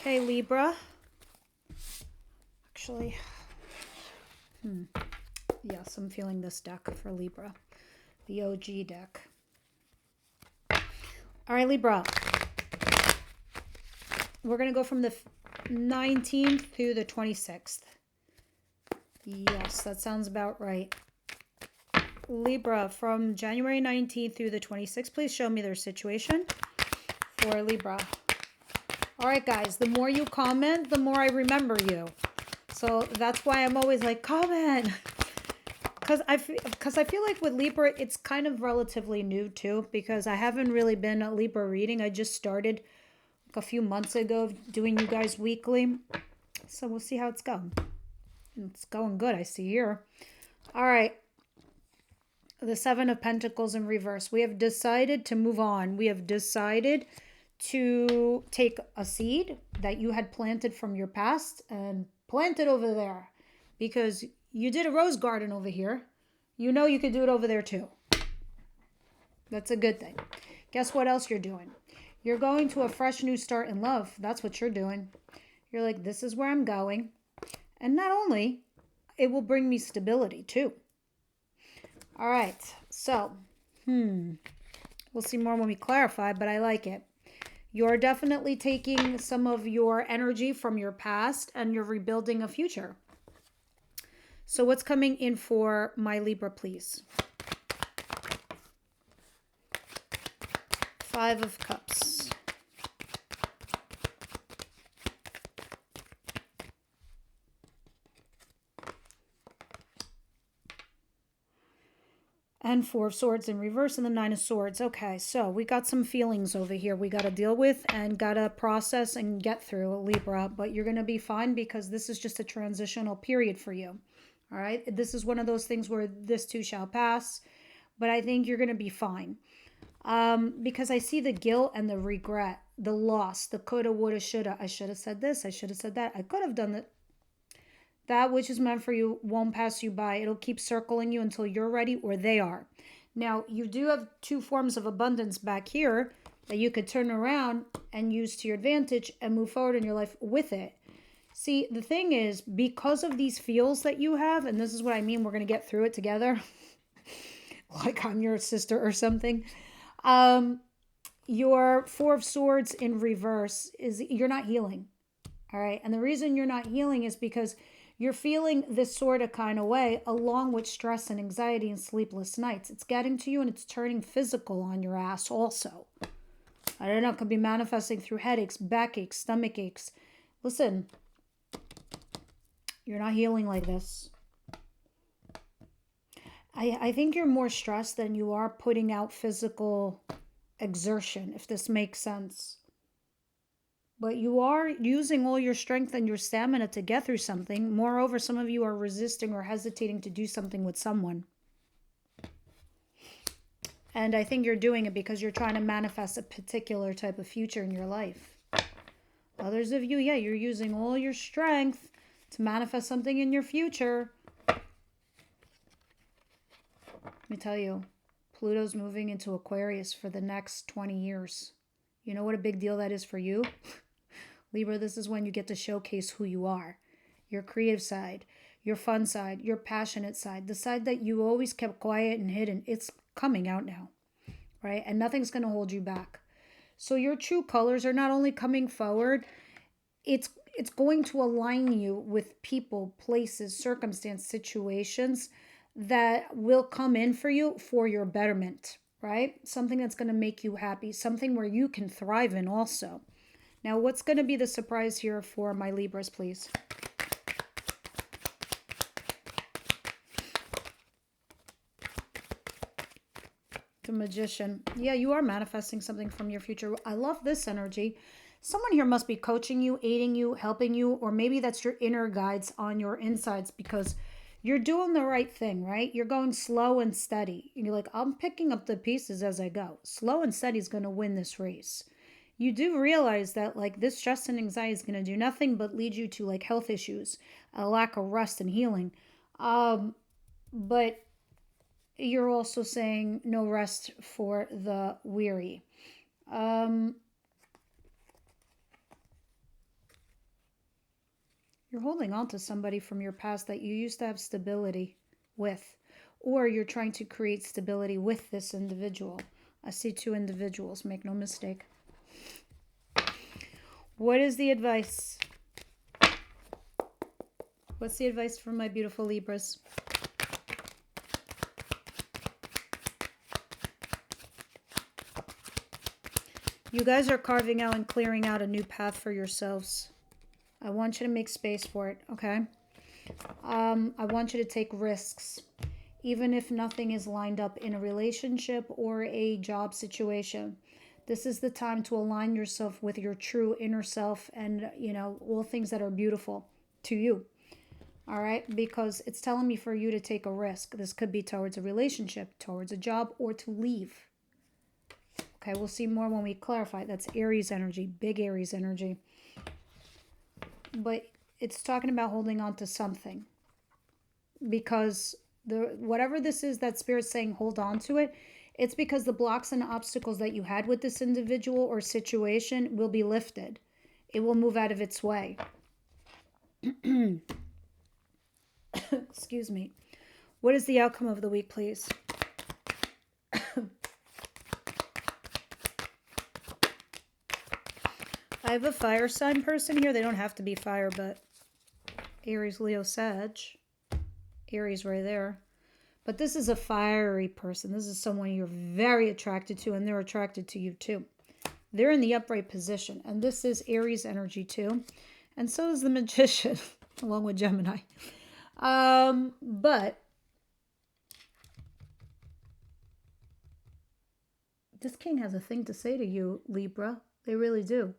Okay, Libra. Actually, yes, I'm feeling this deck for Libra. The OG deck. All right, Libra. We're going to go from the 19th to the 26th. Yes, that sounds about right. Libra, from January 19th through the 26th, please show me their situation for Libra. All right, guys, the more you comment, the more I remember you. So that's why I'm always like, comment. Because I feel like with Libra, it's kind of relatively new too, because I haven't really been a Libra reading. I just started like a few months ago doing you guys weekly. So we'll see how it's going. It's going good, I see here. All right. The Seven of Pentacles in reverse. We have decided to move on. We have decided to take a seed that you had planted from your past and plant it over there, because you did a rose garden over here. You know you could do it over there too. That's a good thing. Guess what else you're doing? You're going to a fresh new start in love. That's what you're doing. You're like, this is where I'm going. And not only, it will bring me stability too. All right. So, we'll see more when we clarify, but I like it. You're definitely taking some of your energy from your past and you're rebuilding a future. So what's coming in for my Libra, please? Five of Cups. And Four of Swords in reverse and the Nine of Swords. Okay, so we got some feelings over here we got to deal with and got to process and get through, Libra. But you're going to be fine because this is just a transitional period for you. All right? This is one of those things where this too shall pass. But I think you're going to be fine. Because I see the guilt and the regret, the loss, the coulda, woulda, shoulda. I should have said this. I should have said that. I could have done it. That which is meant for you won't pass you by. It'll keep circling you until you're ready or they are. Now, you do have two forms of abundance back here that you could turn around and use to your advantage and move forward in your life with it. See, the thing is, because of these feels that you have, and this is what I mean, we're going to get through it together, like I'm your sister or something. Your Four of Swords in reverse is you're not healing. All right. And the reason you're not healing is because you're feeling this sort of kind of way along with stress and anxiety and sleepless nights. It's getting to you and it's turning physical on your ass also. I don't know. It could be manifesting through headaches, backaches, stomach aches. Listen, you're not healing like this. I think you're more stressed than you are putting out physical exertion, if this makes sense. But you are using all your strength and your stamina to get through something. Moreover, some of you are resisting or hesitating to do something with someone. And I think you're doing it because you're trying to manifest a particular type of future in your life. Others of you, yeah, you're using all your strength to manifest something in your future. Let me tell you, Pluto's moving into Aquarius for the next 20 years. You know what a big deal that is for you? Libra, this is when you get to showcase who you are. Your creative side, your fun side, your passionate side, the side that you always kept quiet and hidden. It's coming out now, right? And nothing's going to hold you back. So your true colors are not only coming forward, it's going to align you with people, places, circumstance, situations that will come in for you for your betterment, right? Something that's going to make you happy, something where you can thrive in also. Now, what's going to be the surprise here for my Libras, please? The Magician. Yeah, you are manifesting something from your future. I love this energy. Someone here must be coaching you, aiding you, helping you, or maybe that's your inner guides on your insides because you're doing the right thing, right? You're going slow and steady. And you're like, I'm picking up the pieces as I go. Slow and steady is going to win this race. You do realize that like this stress and anxiety is going to do nothing but lead you to like health issues, a lack of rest and healing. But you're also saying no rest for the weary. You're holding on to somebody from your past that you used to have stability with, or you're trying to create stability with this individual. I see two individuals, make no mistake. What is the advice? What's the advice for my beautiful Libras? You guys are carving out and clearing out a new path for yourselves. I want you to make space for it, okay? I want you to take risks, even if nothing is lined up in a relationship or a job situation. This is the time to align yourself with your true inner self and, all things that are beautiful to you. All right? Because it's telling me for you to take a risk. This could be towards a relationship, towards a job, or to leave. Okay, we'll see more when we clarify. That's Aries energy, big Aries energy. But it's talking about holding on to something. Because whatever this is that Spirit's saying, hold on to it, it's because the blocks and obstacles that you had with this individual or situation will be lifted. It will move out of its way. Excuse me. What is the outcome of the week, please? I have a fire sign person here. They don't have to be fire, but Aries, Leo, Sag. Aries right there. But this is a fiery person. This is someone you're very attracted to, and they're attracted to you too. They're in the upright position, and this is Aries energy too. And so is the Magician, along with Gemini. But this king has a thing to say to you, Libra. They really do.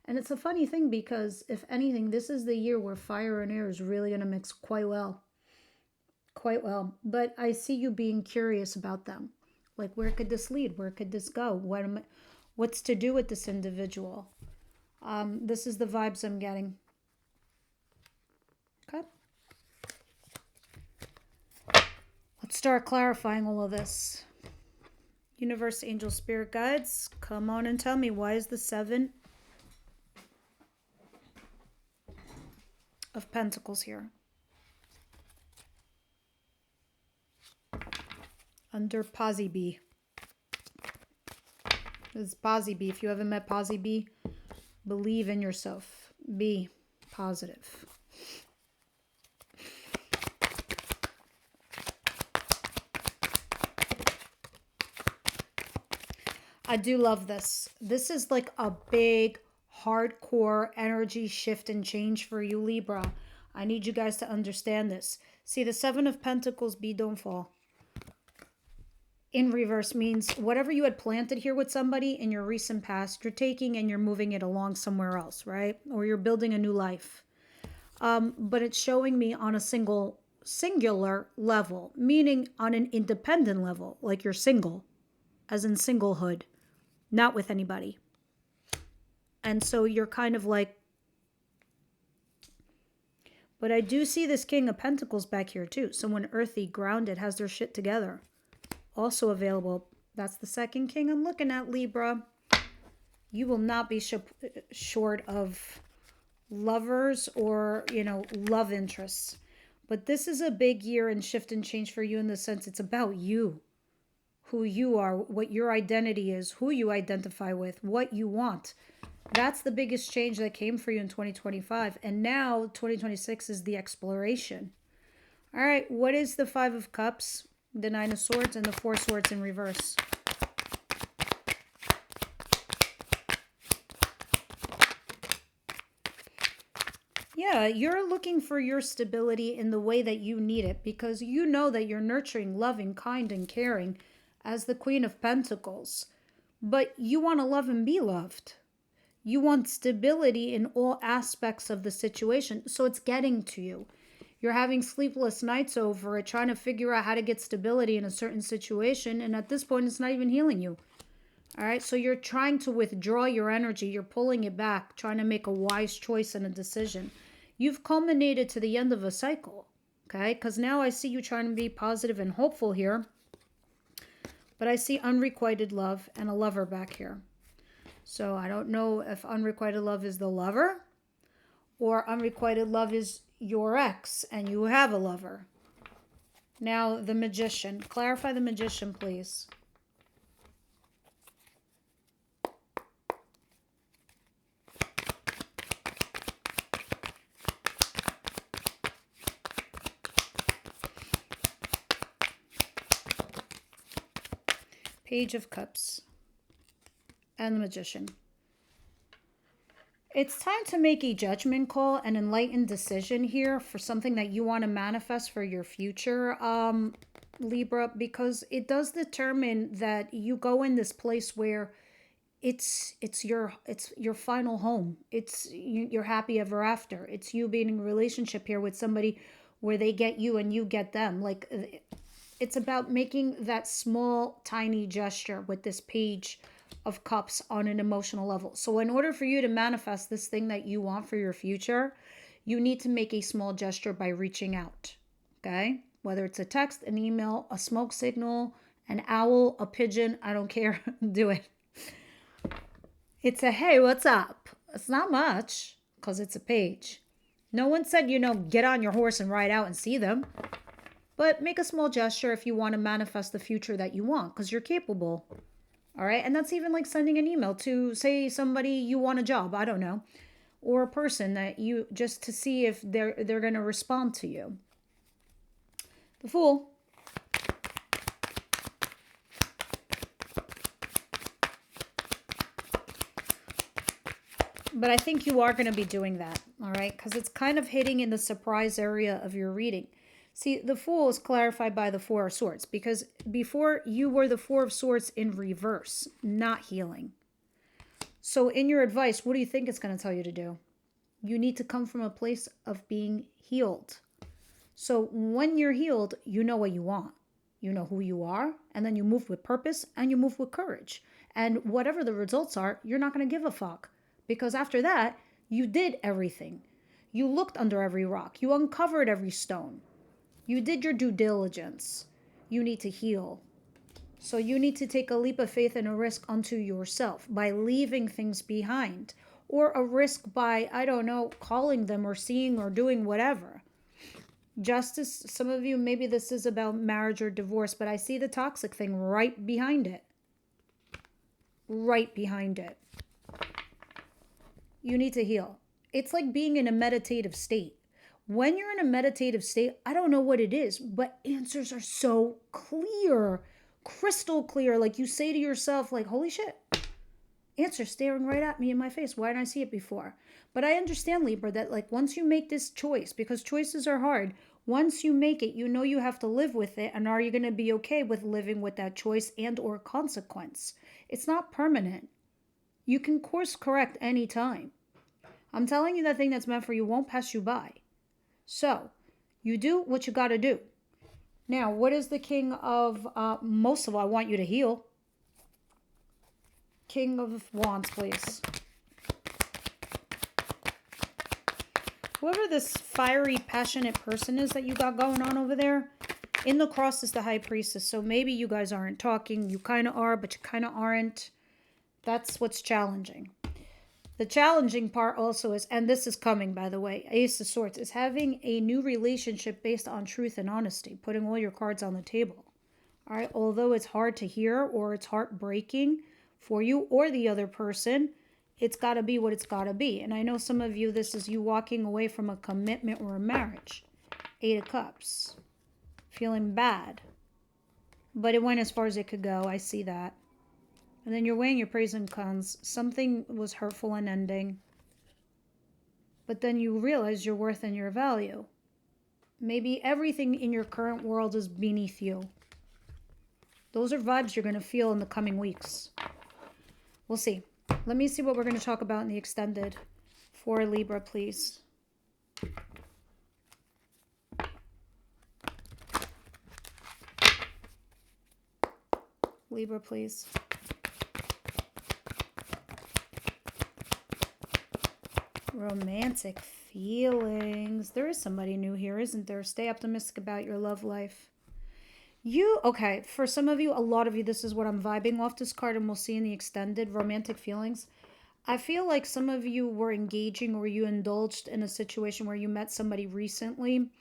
And it's a funny thing because, if anything, this is the year where fire and air is really going to mix quite well. Quite well. But I see you being curious about them. Like, where could this lead? Where could this go? What's to do with this individual? This is the vibes I'm getting. Okay. Let's start clarifying all of this. Universe, angel, spirit guides, come on and tell me, why is the 7 of Pentacles here? Under Posy B. This is Posy B. If you haven't met Posy B, believe in yourself. Be positive. I do love this. This is like a big, hardcore energy shift and change for you, Libra. I need you guys to understand this. See, the 7 of Pentacles, B, don't fall. In reverse means whatever you had planted here with somebody in your recent past, you're taking and you're moving it along somewhere else, right? Or you're building a new life. But it's showing me on a singular level, meaning on an independent level, like you're single, as in singlehood, not with anybody. And so you're kind of like, but I do see this King of Pentacles back here too. Someone earthy, grounded, has their shit together. Also available. That's the second king I'm looking at, Libra. You will not be short of lovers or, love interests. But this is a big year and shift and change for you in the sense it's about you. Who you are, what your identity is, who you identify with, what you want. That's the biggest change that came for you in 2025. And now 2026 is the exploration. All right, what is the 5 of Cups? The 9 of Swords and the 4 Swords in reverse. Yeah, you're looking for your stability in the way that you need it because you know that you're nurturing, loving, kind, and caring as the Queen of Pentacles. But you want to love and be loved. You want stability in all aspects of the situation, so it's getting to you. You're having sleepless nights over it, trying to figure out how to get stability in a certain situation. And at this point, it's not even healing you. All right. So you're trying to withdraw your energy. You're pulling it back, trying to make a wise choice and a decision. You've culminated to the end of a cycle. Okay. Because now I see you trying to be positive and hopeful here. But I see unrequited love and a lover back here. So I don't know if unrequited love is the lover or unrequited love is your ex and you have a lover. Now, the Magician. Clarify the Magician, please. Page of Cups and the Magician. It's time to make a judgment call, an enlightened decision here for something that you want to manifest for your future, Libra, because it does determine that you go in this place where it's your final home. It's you're happy ever after. It's you being in a relationship here with somebody where they get you and you get them. Like, it's about making that small, tiny gesture with this Page of Cups on an emotional level. So in order for you to manifest this thing that you want for your future, you need to make a small gesture by reaching out. Okay? Whether it's a text, an email, a smoke signal, an owl, a pigeon, I don't care. Do it. It's a, hey, what's up? It's not much because it's a page. No one said, get on your horse and ride out and see them. But make a small gesture if you want to manifest the future that you want, because you're capable. All right? And that's even like sending an email to, say, somebody you want a job, I don't know, or a person that you, just to see if they're going to respond to you. The Fool. But I think you are going to be doing that, all right? Because it's kind of hitting in the surprise area of your reading. See, the Fool is clarified by the Four of Swords, because before you were the Four of Swords in reverse, not healing. So in your advice, what do you think it's going to tell you to do? You need to come from a place of being healed. So when you're healed, you know what you want. You know who you are, and then you move with purpose and you move with courage. And whatever the results are, you're not going to give a fuck. Because after that, you did everything. You looked under every rock. You uncovered every stone. You did your due diligence. You need to heal. So you need to take a leap of faith and a risk unto yourself by leaving things behind. Or a risk by, I don't know, calling them or seeing or doing whatever. Justice, some of you, maybe this is about marriage or divorce, but I see the toxic thing right behind it. Right behind it. You need to heal. It's like being in a meditative state. When you're in a meditative state, I don't know what it is, but answers are so clear, crystal clear. Like you say to yourself, like, holy shit, answer staring right at me in my face. Why didn't I see it before? But I understand, Libra, that like once you make this choice, because choices are hard, once you make it, you know you have to live with it. And are you going to be okay with living with that choice and or consequence? It's not permanent. You can course correct anytime. I'm telling you, that thing that's meant for you won't pass you by. So, you do what you got to do. Now, what is the King of, most of all, I want you to heal. King of Wands, please. Whoever this fiery, passionate person is that you got going on over there, in the cross is the High Priestess. So maybe you guys aren't talking. You kind of are, but you kind of aren't. That's what's challenging. The challenging part also is, and this is coming, by the way, Ace of Swords, is having a new relationship based on truth and honesty, putting all your cards on the table. All right, although it's hard to hear or it's heartbreaking for you or the other person, it's got to be what it's got to be. And I know some of you, this is you walking away from a commitment or a marriage. 8 of Cups. Feeling bad. But it went as far as it could go. I see that. And then you're weighing your pros and cons. Something was hurtful and ending. But then you realize your worth and your value. Maybe everything in your current world is beneath you. Those are vibes you're going to feel in the coming weeks. We'll see. Let me see what we're going to talk about in the extended for Libra, please. Libra, please. Romantic feelings. There is somebody new here, isn't there? Stay optimistic about your love life. Okay, for some of you, a lot of you, this is what I'm vibing off this card, and we'll see in the extended romantic feelings. I feel like some of you were engaging or you indulged in a situation where you met somebody recently.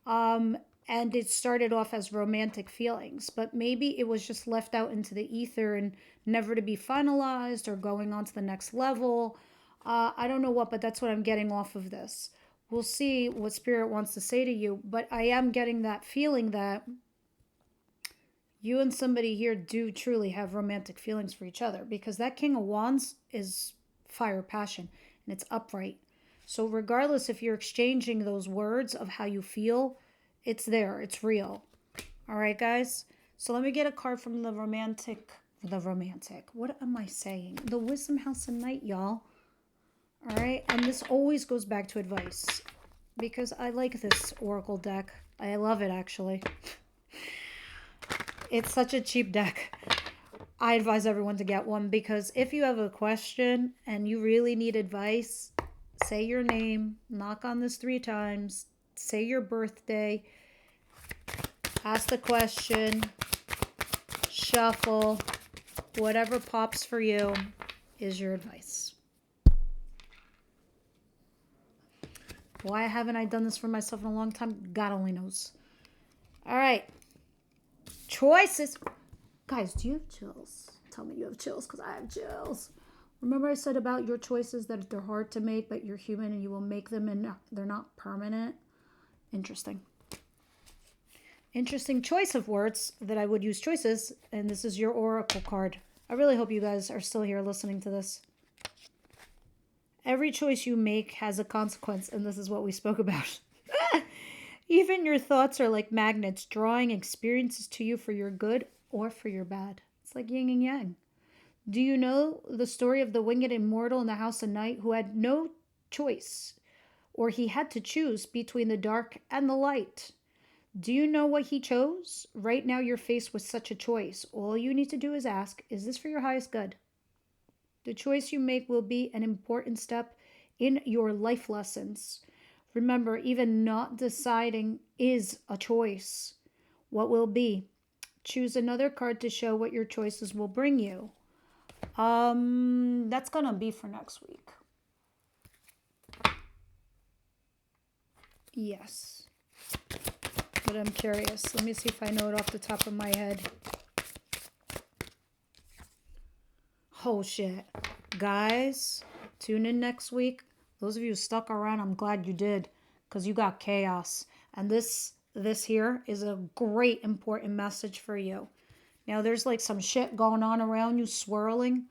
Um, and it started off as romantic feelings, but maybe it was just left out into the ether and never to be finalized or going on to the next level. I don't know what, but that's what I'm getting off of this. We'll see what Spirit wants to say to you, but I am getting that feeling that you and somebody here do truly have romantic feelings for each other, because that King of Wands is fire, passion, and it's upright. So regardless if you're exchanging those words of how you feel, it's there, it's real. All right, guys. So let me get a card from the romantic. What am I saying? The Wisdom House of Night, y'all. All right, and this always goes back to advice because I like this Oracle deck. I love it, actually. It's such a cheap deck. I advise everyone to get one, because if you have a question and you really need advice, say your name, knock on this 3 times, say your birthday, ask the question, shuffle, whatever pops for you is your advice. Why haven't I done this for myself in a long time? God only knows. All right. Choices. Guys, do you have chills? Tell me you have chills, because I have chills. Remember I said about your choices that they're hard to make, but you're human and you will make them and they're not permanent? Interesting. Interesting choice of words that I would use choices, and this is your oracle card. I really hope you guys are still here listening to this. Every choice you make has a consequence, and this is what we spoke about. Even your thoughts are like magnets, drawing experiences to you for your good or for your bad. It's like yin and yang. Do you know the story of the winged immortal in the House of Night who had no choice, or he had to choose between the dark and the light? Do you know what he chose? Right now you're faced with such a choice. All you need to do is ask, is this for your highest good? The choice you make will be an important step in your life lessons. Remember, even not deciding is a choice. What will be? Choose another card to show what your choices will bring you. That's gonna be for next week. Yes. But I'm curious. Let me see if I know it off the top of my head. Oh shit. Guys, tune in next week. Those of you who stuck around, I'm glad you did, because you got chaos. And this here is a great important message for you. Now there's like some shit going on around you swirling.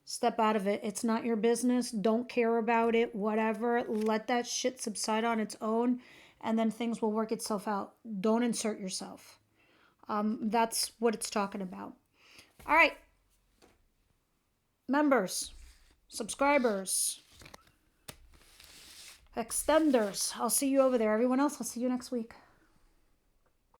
Step out of it. It's not your business. Don't care about it. Whatever. Let that shit subside on its own, and then things will work itself out. Don't insert yourself. That's what it's talking about. All right. Members, subscribers, extenders. I'll see you over there. Everyone else, I'll see you next week.